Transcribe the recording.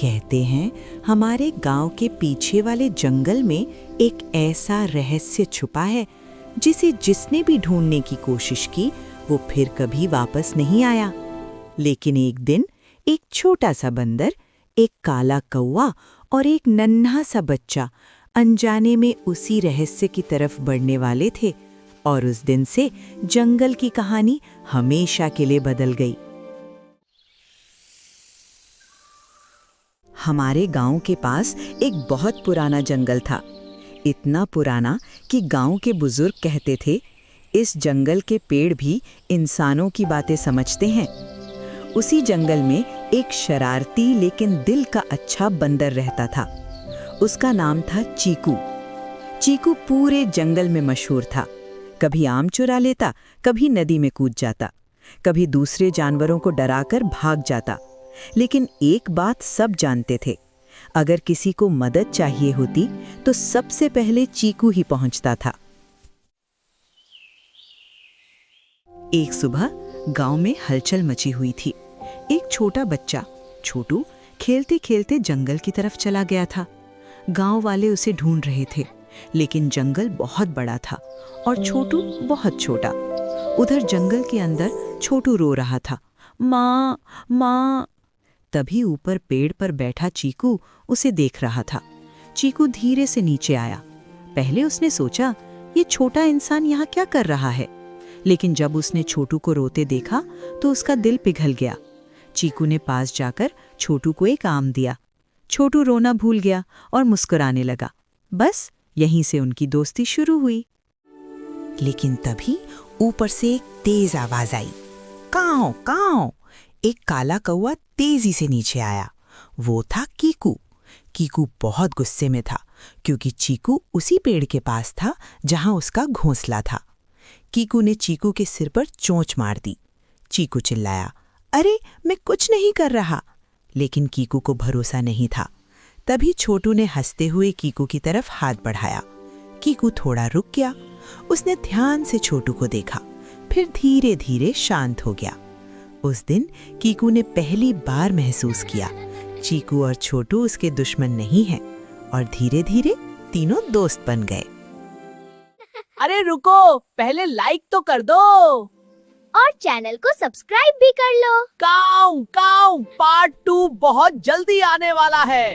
कहते हैं हमारे गांव के पीछे वाले जंगल में एक ऐसा रहस्य छुपा है जिसे जिसने भी ढूंढने की कोशिश की वो फिर कभी वापस नहीं आया। लेकिन एक दिन एक छोटा सा बंदर, एक काला कौवा और एक नन्हा सा बच्चा अनजाने में उसी रहस्य की तरफ बढ़ने वाले थे और उस दिन से जंगल की कहानी हमेशा के लिए बदल गई। हमारे गांव के पास एक बहुत पुराना जंगल था। इतना पुराना कि गांव के बुजुर्ग कहते थे, इस जंगल के पेड़ भी इंसानों की बातें समझते हैं। उसी जंगल में एक शरारती लेकिन दिल का अच्छा बंदर रहता था। उसका नाम था चीकू। चीकू पूरे जंगल में मशहूर था। कभी आम चुरा लेता, कभी नदी में कूद जाता, कभी दूसरे जानवरों को डराकर भाग जाता। लेकिन एक बात सब जानते थे, अगर किसी को मदद चाहिए होती तो सबसे पहले चीकू ही पहुंचता था। एक सुबह गांव में हलचल मची हुई थी। एक छोटा बच्चा छोटू खेलते खेलते जंगल की तरफ चला गया था। गांव वाले उसे ढूंढ रहे थे, लेकिन जंगल बहुत बड़ा था और छोटू बहुत छोटा। उधर जंगल के अंदर छोटू रो रहा था, माँ माँ। तभी ऊपर पेड़ पर बैठा चीकू उसे देख रहा था। चीकू धीरे से नीचे आया। पहले उसने सोचा ये छोटा इंसान यहाँ क्या कर रहा है, लेकिन जब उसने छोटू को रोते देखा तो उसका दिल पिघल गया। चीकू ने पास जाकर छोटू को एक आम दिया। छोटू रोना भूल गया और मुस्कुराने लगा। बस यहीं से उनकी दोस्ती शुरू हुई। लेकिन तभी ऊपर से एक तेज आवाज आई, काऊ काऊ। एक काला कौवा तेजी से नीचे आया। वो था कीकू। कीकू बहुत गुस्से में था क्योंकि चीकू उसी पेड़ के पास था जहां उसका घोंसला था। कीकू ने चीकू के सिर पर चोंच मार दी। चीकू चिल्लाया, अरे मैं कुछ नहीं कर रहा। लेकिन कीकू को भरोसा नहीं था। तभी छोटू ने हंसते हुए कीकू की तरफ हाथ बढ़ाया। कीकू थोड़ा रुक गया। उसने ध्यान से छोटू को देखा, फिर धीरे धीरे शांत हो गया। उस दिन कीकू ने पहली बार महसूस किया चीकू और छोटू उसके दुश्मन नहीं हैं और धीरे धीरे तीनों दोस्त बन गए। अरे रुको, पहले लाइक तो कर दो और चैनल को सब्सक्राइब भी कर लो। काऊ काऊ पार्ट 2 बहुत जल्दी आने वाला है।